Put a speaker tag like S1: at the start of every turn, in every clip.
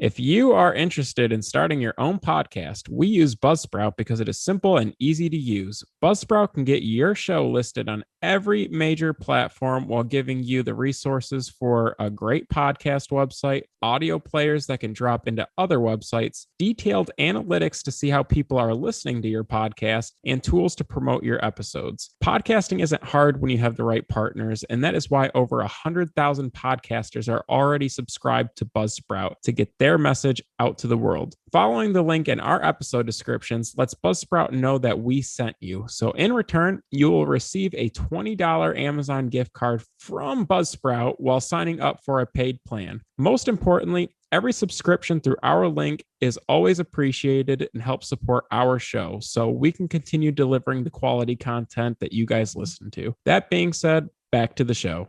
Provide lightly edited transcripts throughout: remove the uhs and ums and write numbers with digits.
S1: If you are interested in starting your own podcast, we use Buzzsprout because it is simple and easy to use. Buzzsprout can get your show listed on every major platform while giving you the resources for a great podcast website, audio players that can drop into other websites, detailed analytics to see how people are listening to your podcast, and tools to promote your episodes. Podcasting isn't hard when you have the right partners, and that is why over 100,000 podcasters are already subscribed to Buzzsprout to get their message out to the world. Following the link in our episode descriptions lets Buzzsprout know that we sent you. So in return, you will receive a $20 Amazon gift card from Buzzsprout while signing up for a paid plan. Most importantly, every subscription through our link is always appreciated and helps support our show so we can continue delivering the quality content that you guys listen to. That being said, back to the show.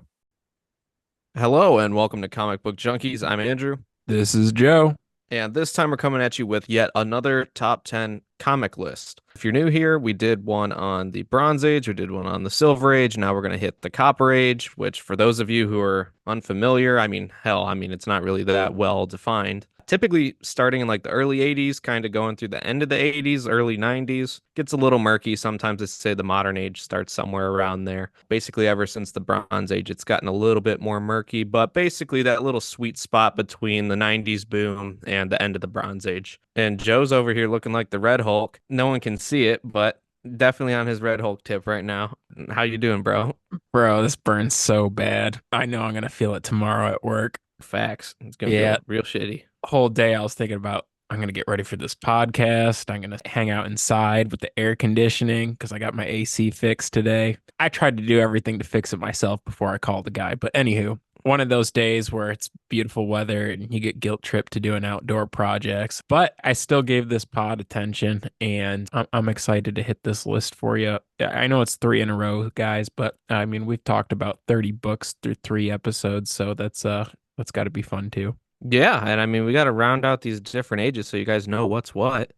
S2: Hello and welcome to Comic Book Junkies. I'm Andrew,
S1: This is Joe.
S2: and this time we're coming at you with yet another top 10 comic list. If you're new here, we did one on the Bronze Age, we did one on the Silver Age, now we're going to hit the Copper Age, which for those of you who are unfamiliar, it's not really that well defined. Typically starting in like the early 80s, kind of going through the end of the 80s, early 90s. Gets a little murky. Sometimes they say the modern age starts somewhere around there. Basically, ever since the Bronze Age, it's gotten a little bit more murky, but basically that little sweet spot between the 90s boom and the end of the Bronze Age. And Joe's over here looking like the Red Hulk. No one can see it, but definitely on his Red Hulk tip right now. How you doing, bro?
S1: Bro, this burns so bad. I know I'm going to feel it tomorrow at work.
S2: Facts. It's gonna
S1: Yeah,
S2: feel real shitty.
S1: whole day I was thinking about I'm going to get ready for this podcast. I'm going to hang out inside with the air conditioning because I got my AC fixed today. I tried to do everything to fix it myself before I called the guy. But anywho, one of those days where it's beautiful weather and you get guilt tripped to doing outdoor projects. But I still gave this pod attention and I'm excited to hit this list for you. I know it's three in a row, guys, but I mean, we've talked about 30 books through three episodes. So that's got to be fun too.
S2: Yeah, and I mean we got to round out these different ages so you guys know what's what.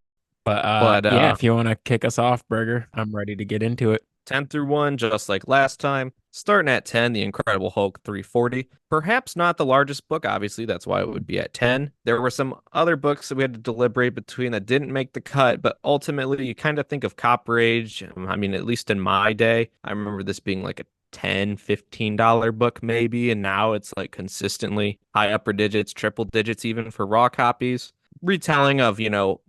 S1: But
S2: But
S1: yeah, if you want to kick us off, Burger, I'm ready to get into it.
S2: 10 through 1, just like last time. Starting at 10, The Incredible Hulk 340. Perhaps not the largest book, obviously, that's why it would be at 10. There were some other books that we had to deliberate between that didn't make the cut, but ultimately you kind of think of Copper Age. I mean, at least in my day, I remember this being like a 10, $15 book maybe, and now it's like consistently high upper digits, triple digits even for raw copies. Retelling of,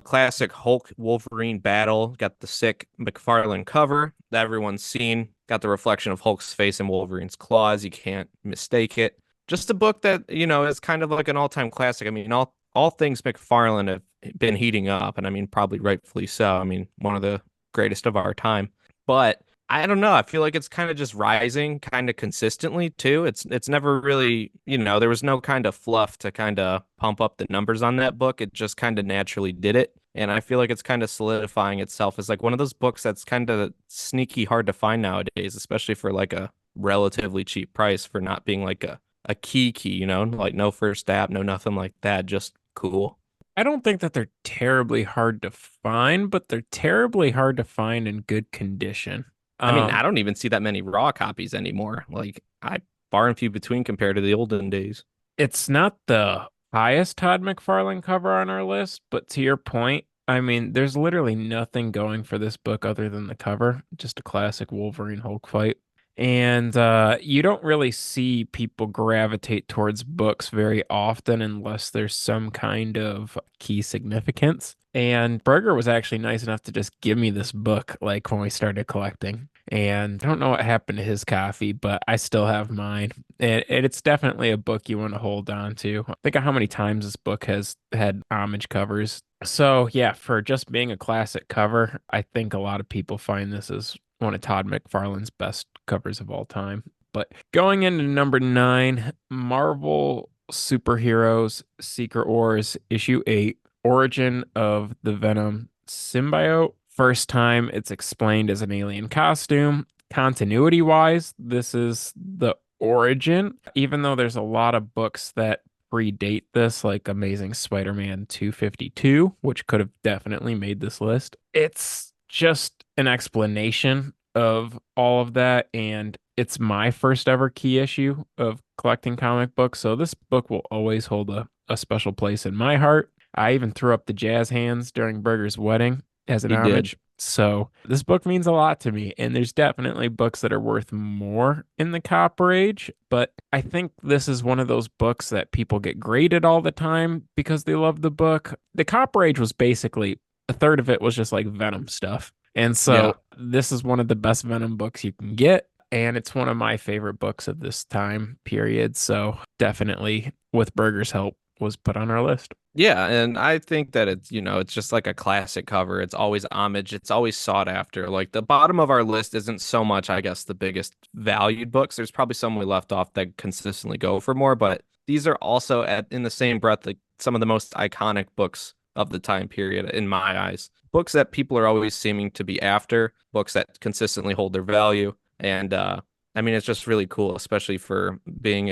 S2: classic Hulk Wolverine battle. Got the sick McFarlane cover that everyone's seen. Got the reflection of Hulk's face and Wolverine's claws. You can't mistake it. Just a book that, is kind of like an all-time classic. I mean, all things McFarlane have been heating up, and I mean, probably rightfully so. I mean, one of the greatest of our time. But I don't know. I feel like it's kind of just rising kind of consistently too. It's never really, there was no kind of fluff to kind of pump up the numbers on that book. It just kind of naturally did it. And I feel like it's kind of solidifying itself as like one of those books that's kind of sneaky hard to find nowadays, especially for like a relatively cheap price for not being like a key, like no first app, no nothing like that, just cool.
S1: I don't think that they're terribly hard to find, but they're terribly hard to find in good condition.
S2: I mean,
S1: Um,
S2: I don't even see that many raw copies anymore. Like I far and few between compared to the olden days.
S1: it's not the highest Todd McFarlane cover on our list, but to your point, I mean, there's literally nothing going for this book other than the cover, just a classic Wolverine Hulk fight. And you don't really see people gravitate towards books very often unless there's some kind of key significance. And Berger was actually nice enough to just give me this book like when we started collecting. And I don't know what happened to his coffee, but I still have mine. And it's definitely a book you want to hold on to. Think of how many times this book has had homage covers. So yeah, for just being a classic cover, I think a lot of people find this as one of Todd McFarlane's best covers of all time. But going into number nine, Marvel Superheroes Secret Wars issue 8, Origin of the Venom Symbiote. First time it's explained as an alien costume. Continuity wise, this is the origin, even though there's a lot of books that predate this, like Amazing Spider-Man 252, which could have definitely made this list. It's just an explanation of all of that, and it's my first ever key issue of collecting comic books, so this book will always hold a a special place in my heart. I even threw up the jazz hands during Berger's wedding as an
S2: He did.
S1: homage. So this book means a lot to me, and there's definitely books that are worth more in the Copper Age, but I think this is one of those books that people get graded all the time because they love the book. The Copper Age was basically a third of it was just like Venom stuff. And
S2: Yeah.
S1: so this is one of the best Venom books you can get. And it's one of my favorite books of this time period. So definitely, with Berger's help, was put on our list.
S2: Yeah, and I think that it's just like a classic cover. It's always homage. It's always sought after. Like the bottom of our list isn't so much, I guess, the biggest valued books. There's probably some we left off that consistently go for more, but these are also in the same breath like some of the most iconic books of the time period in my eyes. Books that people are always seeming to be after, books that consistently hold their value. And I mean, it's just really cool, especially for being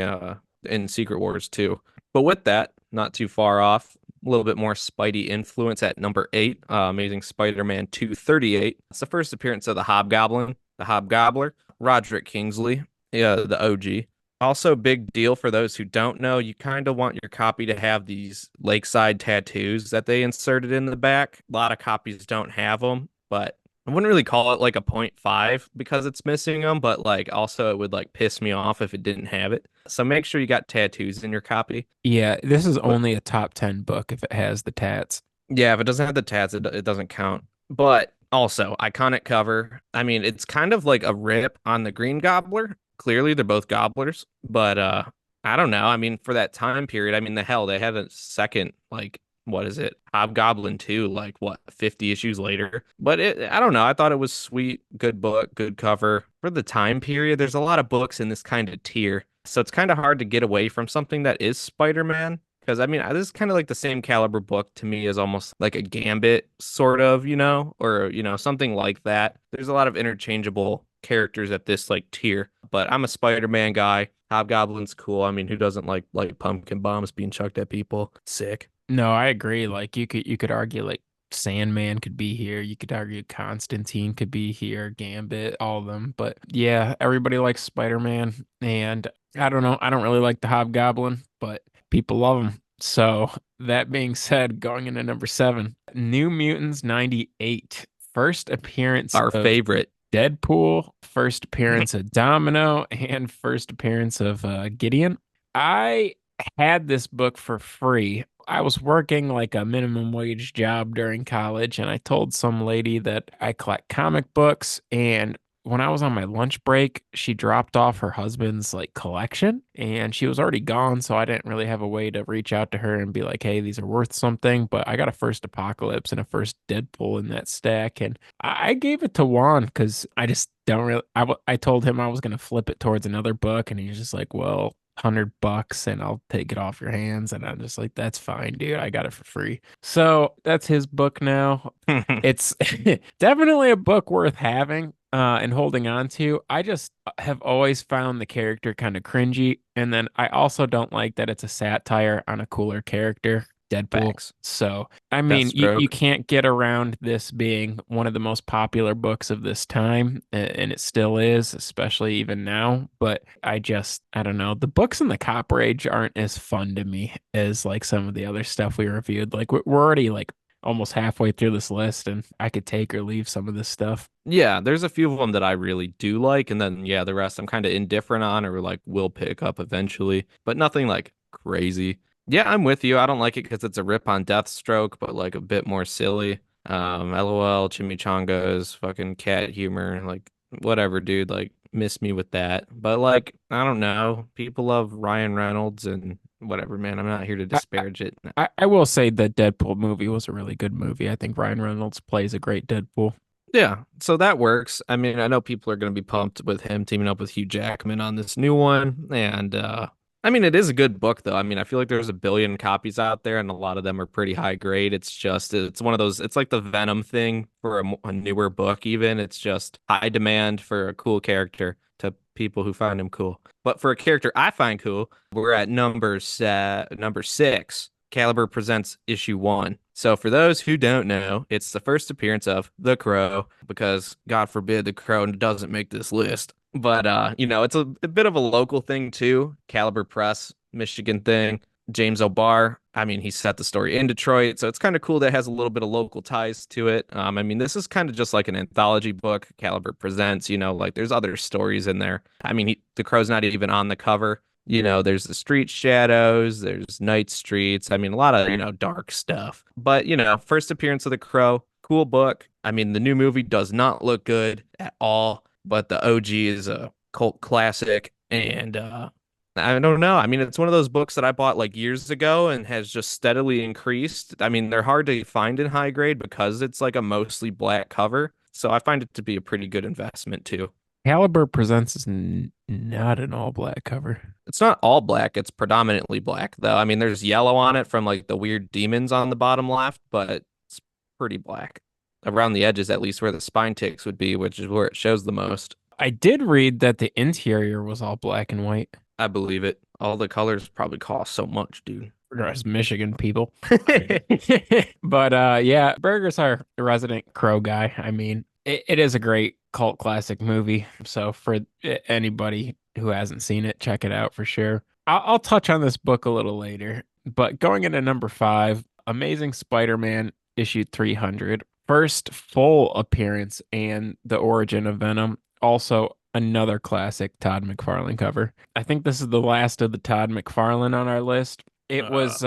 S2: in Secret Wars too. But with that, not too far off, a little bit more Spidey influence at number 8, Amazing Spider-Man 238. It's the first appearance of the Hobgoblin, the Hobgobbler, Roderick Kingsley, yeah, the OG. Also, big deal for those who don't know, you kind of want your copy to have these lakeside tattoos that they inserted in the back. A lot of copies don't have them, but I wouldn't really call it like a point 0.5 because it's missing them, but like also it would like piss me off if it didn't have it. So make sure you got tattoos in your copy.
S1: Yeah, this is
S2: But
S1: only a top 10 book if it has the tats.
S2: yeah, if it doesn't have the tats, it doesn't count. But also, iconic cover. I mean, it's kind of like a rip on the Green Gobbler. Clearly, they're both gobblers, but I don't know. I mean, for that time period, I mean, the hell, they had a second, like, what is it? Hobgoblin 2, like, what, 50 issues later? But I don't know. I thought it was sweet, good book, good cover. For the time period, there's a lot of books in this kind of tier. So it's kind of hard to get away from something that is Spider-Man. Because I mean, this is kind of like the same caliber book to me as almost like a Gambit, sort of, or something like that. There's a lot of interchangeable characters at this like tier, but I'm a Spider-Man guy. Hobgoblin's cool. I mean, who doesn't like pumpkin bombs being chucked at people? Sick.
S1: No, I agree. Like you could argue like Sandman could be here. You could argue Constantine could be here, Gambit, all of them. But yeah, everybody likes Spider-Man. And I don't know. I don't really like the Hobgoblin, but people love him. So that being said, going into number 7, New Mutants 98. First appearance
S2: Our
S1: of
S2: favorite.
S1: Deadpool, first appearance of Domino, and first appearance of Gideon. I had this book for free. I was working like a minimum wage job during college, and I told some lady that I collect comic books. And when I was on my lunch break, she dropped off her husband's like collection, and she was already gone. So I didn't really have a way to reach out to her and be like, hey, these are worth something. But I got a first Apocalypse and a first Deadpool in that stack. And I gave it to Juan because I just don't really. I told him I was going to flip it towards another book, and he's just like, well, $100 and I'll take it off your hands. And I'm just like, that's fine, dude. I got it for free. So that's his book now. It's definitely a book worth having and holding on to. I just have always found the character kind of cringy. And then I also don't like that it's a satire on a cooler character, Deadpool.
S2: Facts.
S1: So, I mean, you
S2: Deathstroke.
S1: can't get around this being one of the most popular books of this time, and it still is, especially even now. But I don't know. The books in the Copper Age aren't as fun to me as like some of the other stuff we reviewed. Like we're already like almost halfway through this list, and I could take or leave some of this stuff.
S2: Yeah, there's a few of them that I really do like, and then yeah, the rest I'm kind of indifferent on or like will pick up eventually, but nothing like crazy. Yeah, I'm with you. I don't like it because it's a rip on Deathstroke, but like a bit more silly. LOL, chimichangas, fucking cat humor, like whatever, dude. Like miss me with that. But like, I don't know. People love Ryan Reynolds and whatever, man. I'm not here to
S1: I,
S2: disparage it.
S1: I will say the Deadpool movie was a really good movie. I think Ryan Reynolds plays a great Deadpool.
S2: Yeah, so that works. I mean, I know people are going to be pumped with him teaming up with Hugh Jackman on this new one, and I mean, it is a good book though. I mean, I feel like there's a billion copies out there, and a lot of them are pretty high grade. It's one of those. It's like the Venom thing for a newer book. Even it's just high demand for a cool character to people who find him cool. But for a character I find cool, we're at number 6. Caliber presents issue 1. So for those who don't know, it's the first appearance of the Crow because God forbid the Crow doesn't make this list. But it's a bit of a local thing too. Caliber Press, Michigan thing. James O'Barr, I mean, he set the story in Detroit, so it's kind of cool that it has a little bit of local ties to it. I mean, this is kind of just like an anthology book. Caliber presents, like there's other stories in there. I mean, the Crow's not even on the cover. There's the street shadows, there's night streets. I mean, a lot of, dark stuff. But, first appearance of the Crow, cool book. I mean, the new movie does not look good at all, but the OG is a cult classic. And I don't know. I mean, it's one of those books that I bought like years ago and has just steadily increased. I mean, they're hard to find in high grade because it's like a mostly black cover. So I find it to be a pretty good investment too.
S1: Caliber Presents is n not an all black cover.
S2: It's not all black, it's predominantly black though. I mean, there's yellow on it from like the weird demons on the bottom left, but it's pretty black. Around the edges, at least where the spine ticks would be, which is where it shows the most.
S1: I did read that the interior was all black and white.
S2: I believe it. All the colors probably cost so much, dude.
S1: For us Michigan people. But yeah, Burger's our resident Crow guy. I mean, it is a great cult classic movie. So for anybody who hasn't seen it, check it out for sure. I'll touch on this book a little later. But going into number five, Amazing Spider-Man issue 300. First full appearance and the origin of Venom. Also another classic Todd McFarlane cover. I think this is the last of the Todd McFarlane on our list. It was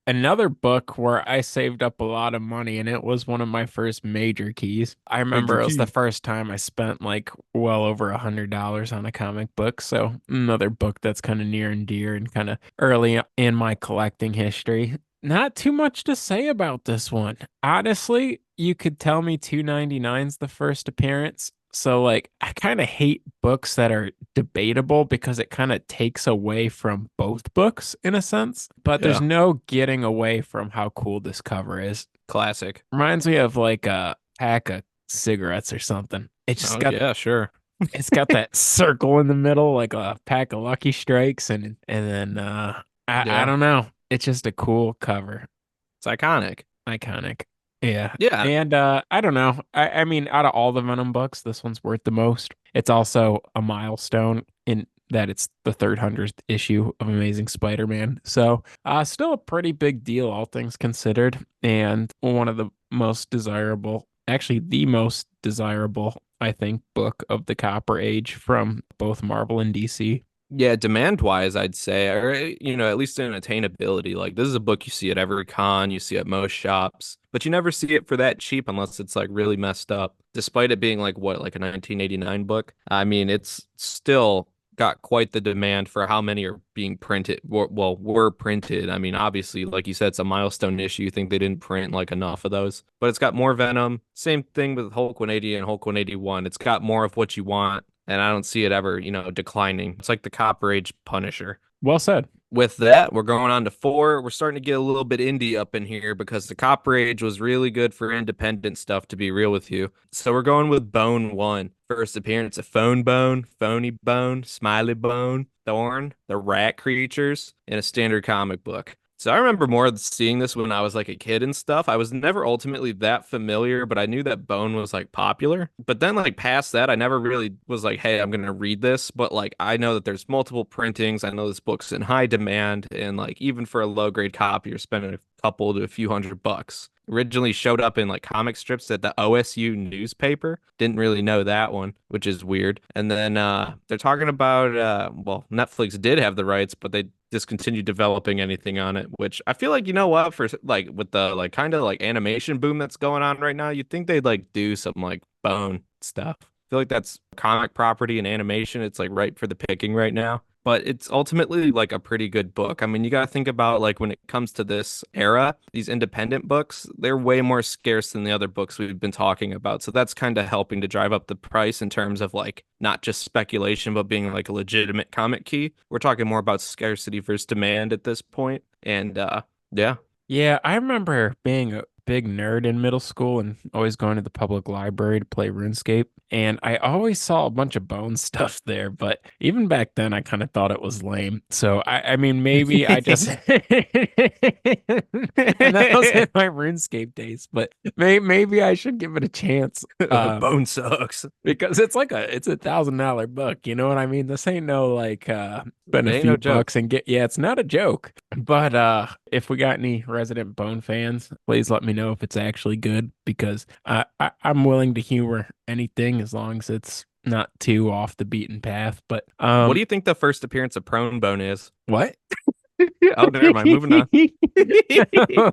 S1: another book where I saved up a lot of money, and it was one of my first major keys. I
S2: Major
S1: remember it was the
S2: key.
S1: first time I spent like well over $100 on a comic book. So another book that's kind of near and dear and kind of early in my collecting history. Not too much to say about this one. Honestly, you could tell me 299's the first appearance. So like I kind of hate books that are debatable because it kind of takes away from both books in a sense, but there's
S2: Yeah.
S1: no getting away from how cool this cover is.
S2: Classic.
S1: Reminds me of like a pack of cigarettes or something.
S2: Oh yeah, sure.
S1: It's got that circle in the middle like a pack of Lucky Strikes and then I
S2: Yeah.
S1: don't know. It's just a cool cover.
S2: It's iconic.
S1: Iconic. Yeah.
S2: Yeah.
S1: And I don't know. I mean, out of all the Venom books, this one's worth the most. It's also a milestone in that it's the 300th issue of Amazing Spider-Man. So, still a pretty big deal, all things considered, and one of the most desirable, actually the most desirable, I think, book of the Copper Age from both Marvel and DC.
S2: Yeah, demand wise, I'd say, or at least in attainability. Like this is a book you see at every con, you see at most shops, but you never see it for that cheap unless it's like really messed up. Despite it being like what, like a 1989 book. I mean, it's still got quite the demand for how many are being printed. Well, were printed. I mean, obviously, like you said, it's a milestone issue. You think they didn't print like enough of those, but it's got more Venom. Same thing with Hulk 180 and Hulk 181. It's got more of what you want and I don't see it ever, declining. It's like the Copper Age Punisher.
S1: Well said.
S2: With that, we're going on to four. We're starting to get a little bit indie up in here because the Copper Age was really good for independent stuff, to be real with you. So we're going with Bone One. First appearance of Phone Bone, Phony Bone, Smiley Bone, Thorn, the rat creatures in a standard comic book. So I remember more seeing this when I was like a kid and stuff. I was never ultimately that familiar, but I knew that Bone was like popular. But then like past that, I never really was like, hey, I'm gonna read this. But like I know that there's multiple printings. I know this book's in high demand, and like even for a low grade copy, you're spending a couple to a few $100. Originally showed up in like comic strips at the OSU newspaper. Didn't really know that one, which is weird. And then they're talking about well, Netflix did have the rights, but they discontinued developing anything on it, which I feel like for like with the like kind of like animation boom that's going on right now, you'd think they'd like do some like Bone stuff. I feel like that's comic property and animation. It's like ripe for the picking right now. But it's ultimately like a pretty good book. I mean, you got to think about like when it comes to this era, these independent books, they're way more scarce than the other books we've been talking about. So that's kind of helping to drive up the price in terms of like not just speculation, but being like a legitimate comic key. We're talking more about scarcity versus demand at this point. And yeah.
S1: Yeah, I remember being a big nerd in middle school and always going to the public library to play RuneScape. And I always saw a bunch of bone stuff there, but even back then I kind of thought it was lame. So I mean maybe I just and that was in my RuneScape days, but maybe I should give it a chance.
S2: Bone sucks.
S1: Because it's $1,000 book, you know what I mean? This ain't no like spend
S2: It
S1: a
S2: ain't
S1: few
S2: no joke.
S1: bucks and get, yeah, it's not a joke. But if we got any resident Bone fans, please let me know if it's actually good because I'm willing to humor anything as long as it's not too off the beaten path. But
S2: What do you think the first appearance of Prone Bone is?
S1: what?
S2: Oh, never mind. Moving on.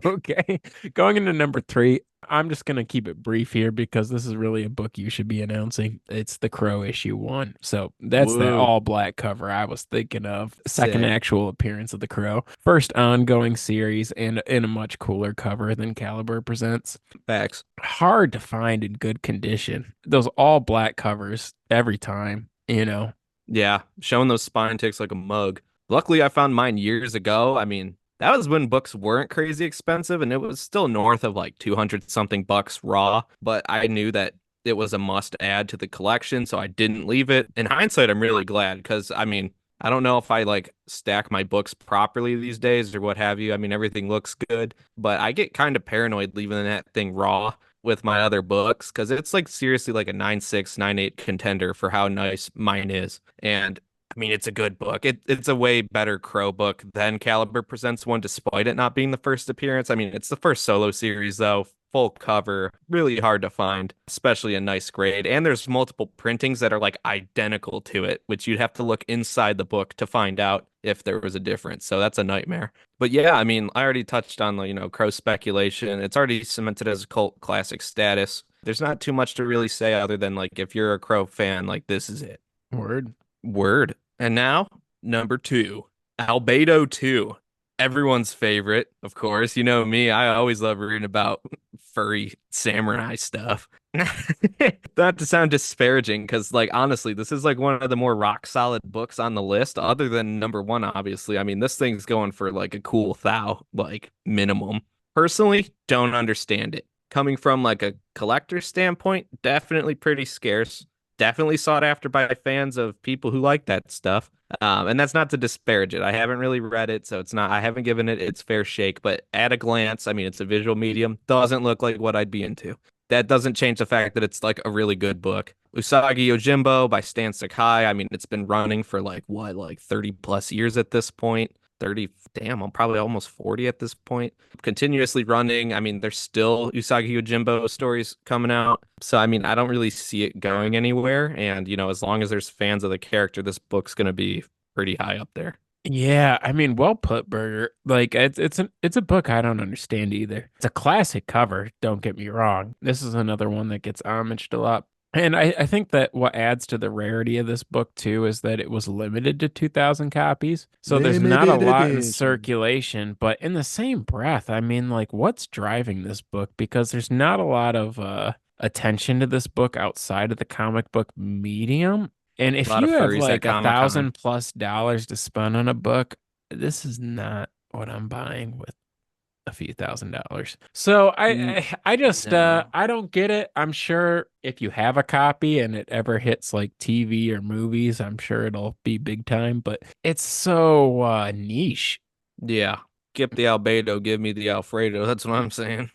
S1: Okay. Going into number three, I'm just gonna keep it brief here because this is really a book you should be announcing. It's The Crow issue 1. So that's that
S2: Whoa,
S1: all black cover I was thinking of. Second
S2: sick.
S1: actual appearance of The Crow. First ongoing series and in a much cooler cover than Caliber presents.
S2: Facts.
S1: Hard to find in good condition. Those all black covers every time, you know.
S2: Yeah, showing those spine ticks like a mug. Luckily, I found mine years ago. I mean, that was when books weren't crazy expensive and it was still north of like 200 something bucks raw, but I knew that it was a must add to the collection, so I didn't leave it. In hindsight, I'm really glad because I mean, I don't know if I like stack my books properly these days or what have you. I mean, everything looks good, but I get kind of paranoid leaving that thing raw with my other books because it's like seriously like a 9.6, 9.8 contender for how nice mine is. And I mean, it's a good book. It's a way better Crow book than Caliber Presents one, despite it not being the first appearance. I mean, it's the first solo series, though. Full cover, really hard to find, especially a nice grade. And there's multiple printings that are like identical to it, which you'd have to look inside the book to find out if there was a difference. So that's a nightmare. But yeah, I mean, I already touched on the, Crow speculation. It's already cemented as a cult classic status. There's not too much to really say other than like if you're a Crow fan, like this is it.
S1: Word.
S2: Word. And now, number two, Albedo 2. Everyone's favorite, of course. You know me, I always love reading about furry samurai stuff. Not to sound disparaging, because, like, honestly, this is like one of the more rock solid books on the list, other than number one, obviously. I mean, this thing's going for like a cool thou, like, minimum. Personally, don't understand it. Coming from like a collector standpoint, definitely pretty scarce, definitely sought after by fans of people who like that stuff. And that's not to disparage it. I haven't really read it, so it's not, I haven't given it its fair shake, but at a glance, I mean, it's a visual medium, doesn't look like what I'd be into. That doesn't change the fact that it's like a really good book. Usagi Yojimbo by Stan Sakai. I mean, it's been running for like what, like 30 plus years at this point. 30, damn, I'm probably almost 40 at this point. Continuously running. I mean, there's still Usagi Yojimbo stories coming out. So, I mean, I don't really see it going anywhere. And, as long as there's fans of the character, this book's going to be pretty high up there.
S1: Yeah, I mean, well put, Burger. Like it's a book I don't understand either. It's a classic cover, don't get me wrong. This is another one that gets homaged a lot. And I think that what adds to the rarity of this book too is that it was limited to 2,000 copies. So there's not a
S2: Limited
S1: lot in
S2: edition.
S1: circulation, but in the same breath, I mean, like what's driving this book? Because there's not a lot of attention to this book outside of the comic book medium. And
S2: A
S1: if
S2: lot
S1: you
S2: of
S1: have
S2: furries at
S1: like a
S2: Comic-Con.
S1: thousand plus dollars to spend on a book, this is not what I'm buying with a few $1,000s. So
S2: N-
S1: I just
S2: no.
S1: I don't get it. I'm sure if you have a copy and it ever hits like TV or movies, I'm sure it'll be big time, but it's so niche.
S2: Yeah. Skip the Albedo, give me the Alfredo. That's what I'm saying.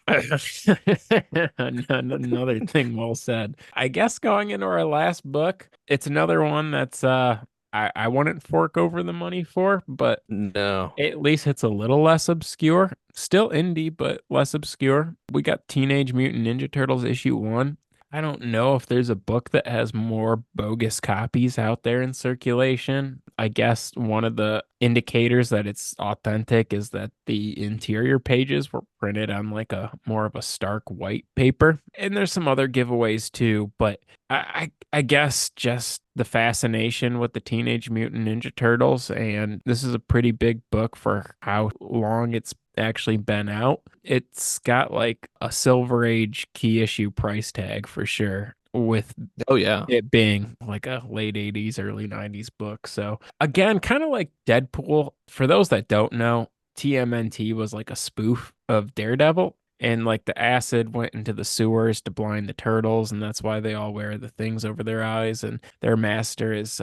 S1: Another thing well said. I guess going into our last book, it's another one that's I wouldn't fork over the money for, but
S2: No.
S1: at least it's a little less obscure. Still indie, but less obscure. We got Teenage Mutant Ninja Turtles issue 1. I don't know if there's a book that has more bogus copies out there in circulation. I guess one of the indicators that it's authentic is that the interior pages were printed on like a more of a stark white paper. And there's some other giveaways too, but I guess just the fascination with the Teenage Mutant Ninja Turtles, and this is a pretty big book for how long it's actually been out. It's got like a Silver Age key issue price tag for sure, with
S2: Oh yeah.
S1: it being like a late 80s, early 90s book. So again, kind of like Deadpool. For those that don't know, TMNT was like a spoof of Daredevil. And like the acid went into the sewers to blind the turtles, and that's why they all wear the things over their eyes. And their master is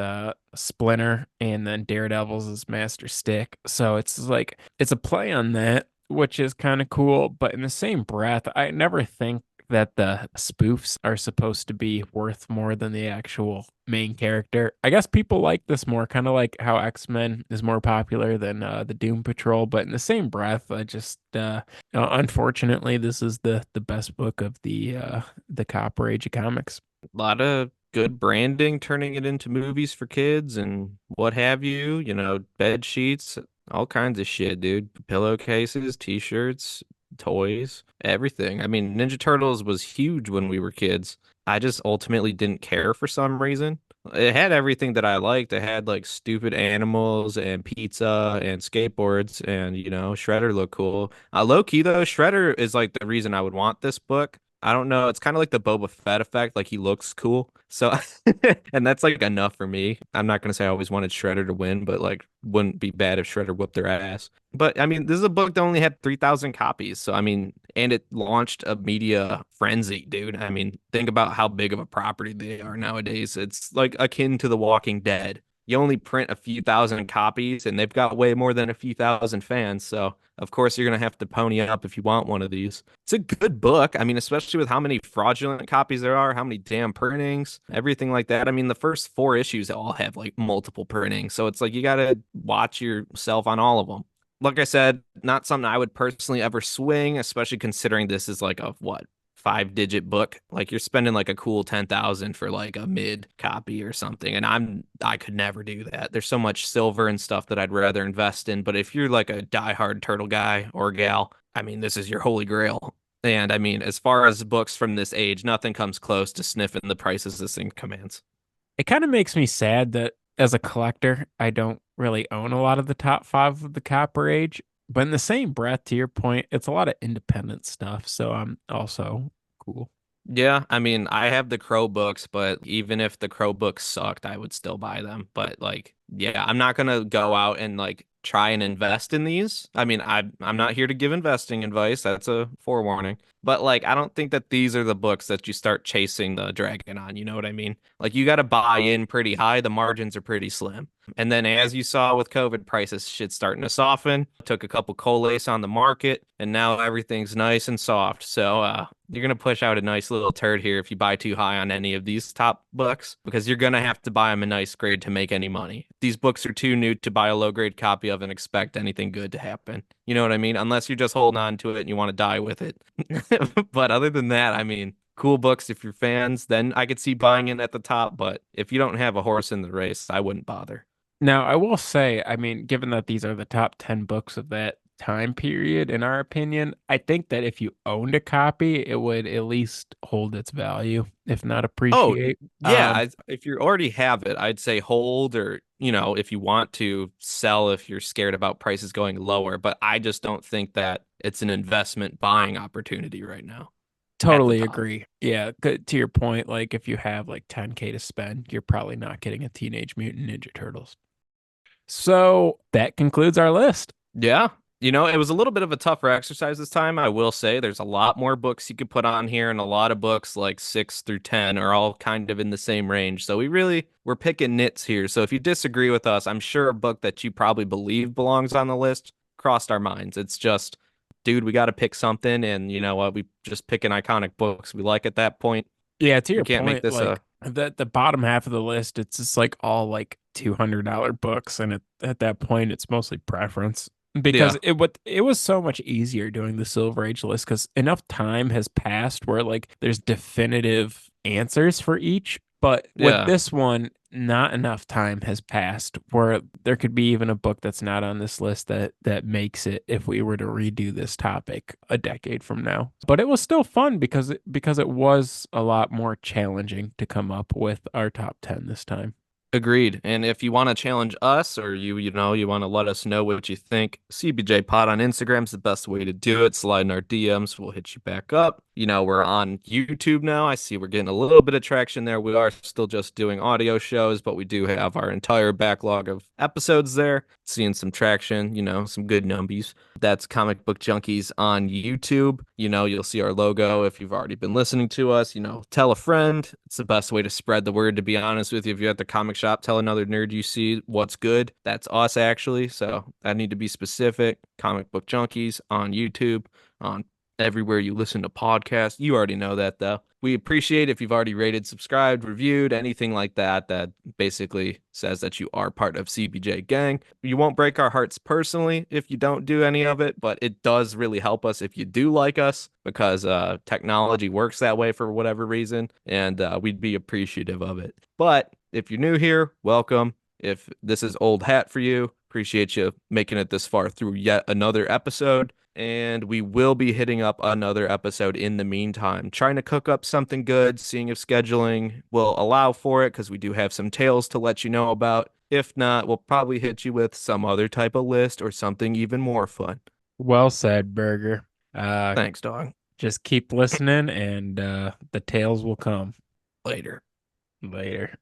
S1: Splinter, and then Daredevil's is Master Stick. So it's like it's a play on that, which is kind of cool. But in the same breath, I never think that the spoofs are supposed to be worth more than the actual main character. I guess people like this more, kind of like how X-Men is more popular than the Doom Patrol, but in the same breath, I just unfortunately this is the best book of the Copper Age of comics.
S2: A lot of good branding, turning it into movies for kids and what have you, bed sheets, all kinds of shit, dude. Pillowcases, t-shirts, toys, everything. I mean, Ninja Turtles was huge when we were kids. I just ultimately didn't care for some reason. It had everything that I liked. It had like stupid animals and pizza and skateboards and, Shredder looked cool. Low key though, Shredder is like the reason I would want this book. I don't know. It's kind of like the Boba Fett effect. Like he looks cool. So, and that's like enough for me. I'm not going to say I always wanted Shredder to win, but like wouldn't be bad if Shredder whipped their ass. But I mean, this is a book that only had 3,000 copies. So, I mean, and it launched a media frenzy, dude. I mean, think about how big of a property they are nowadays. It's like akin to The Walking Dead. You only print a few thousand copies, and they've got way more than a few thousand fans. So, of course, you're going to have to pony up if you want one of these. It's a good book. I mean, especially with how many fraudulent copies there are, how many damn printings, everything like that. I mean, the first four issues all have like multiple printings. So it's like you got to watch yourself on all of them. Like I said, not something I would personally ever swing, especially considering this is like a what, 5-digit book. Like you're spending like a cool 10,000 for like a mid copy or something. And I could never do that. There's so much silver and stuff that I'd rather invest in. But if you're like a diehard turtle guy or gal, I mean, this is your holy grail. And I mean, as far as books from this age, nothing comes close to sniffing the prices this thing commands.
S1: It kind of makes me sad that as a collector, I don't really own a lot of the top five of the Copper Age. But in the same breath, to your point, it's a lot of independent stuff. So I'm also cool.
S2: Yeah, I mean, I have the Crow books, but even if the Crow books sucked, I would still buy them. But like, yeah, I'm not gonna go out and like try and invest in these. I mean, I'm not here to give investing advice. That's a forewarning. But like, I don't think that these are the books that you start chasing the dragon on. You know what I mean? Like, you got to buy in pretty high. The margins are pretty slim. And then, as you saw with COVID prices, shit's starting to soften. Took a couple collace on the market, and now everything's nice and soft. So, you're gonna push out a nice little turd here if you buy too high on any of these top books, because you're gonna have to buy them a nice grade to make any money. These books are too new to buy a low grade copy of and expect anything good to happen. You know what I mean? Unless you're just holding on to it and you want to die with it. But other than that, I mean, cool books if you're fans, then I could see buying it at the top. But if you don't have a horse in the race, I wouldn't bother.
S1: Now, I will say, I mean, given that these are the top 10 books of that time period, in our opinion, I think that if you owned a copy, it would at least hold its value, if not
S2: Oh,
S1: appreciate.
S2: yeah. If you already have it, I'd say hold or, if you want to sell if you're scared about prices going lower. But I just don't think that it's an investment buying opportunity right now at the
S1: Totally
S2: top.
S1: agree. Yeah, to your point, like if you have like 10K to spend, you're probably not getting a Teenage Mutant Ninja Turtles. So that concludes our list.
S2: Yeah. It was a little bit of a tougher exercise this time. I will say there's a lot more books you could put on here, and a lot of books like 6 through 10 are all kind of in the same range. So we're picking nits here. So if you disagree with us, I'm sure a book that you probably believe belongs on the list crossed our minds. It's just, dude, we got to pick something. And you know what? We just picking iconic books we like at that point.
S1: Yeah, to
S2: We
S1: your
S2: can't make
S1: point,
S2: this
S1: like
S2: a,
S1: the bottom half of the list, it's just like all like $200 books, and at that point, it's mostly preference because
S2: yeah,
S1: it was so much easier doing the Silver Age list because enough time has passed where like there's definitive answers for each. But with
S2: yeah.
S1: this one, not enough time has passed where there could be even a book that's not on this list that makes it if we were to redo this topic a decade from now. But it was still fun because it was a lot more challenging to come up with our top 10 this time.
S2: Agreed. And if you want to challenge us or you want to let us know what you think, CBJ Pod on Instagram's the best way to do it. Slide in our DMs, we'll hit you back up. We're on YouTube now. I see we're getting a little bit of traction there. We are still just doing audio shows, but we do have our entire backlog of episodes there. Seeing some traction, some good numbies. That's Comic Book Junkies on YouTube. You'll see our logo if you've already been listening to us. Tell a friend. It's the best way to spread the word, to be honest with you. If you're at the comic shop, tell another nerd you see what's good. That's us, actually. So I need to be specific. Comic Book Junkies on YouTube, on everywhere you listen to podcasts. You already know that, though. We appreciate if you've already rated, subscribed, reviewed, anything like that, that basically says that you are part of CBJ Gang. You won't break our hearts personally if you don't do any of it, but it does really help us if you do like us because technology works that way for whatever reason, and we'd be appreciative of it. But if you're new here, welcome. If this is old hat for you, appreciate you making it this far through yet another episode. And we will be hitting up another episode in the meantime, trying to cook up something good, seeing if scheduling will allow for it, because we do have some tales to let you know about. If not, we'll probably hit you with some other type of list or something even more fun.
S1: Well said, Burger. Uh,
S2: Thanks, dog.
S1: just keep listening and the tales will come
S2: Later.
S1: later.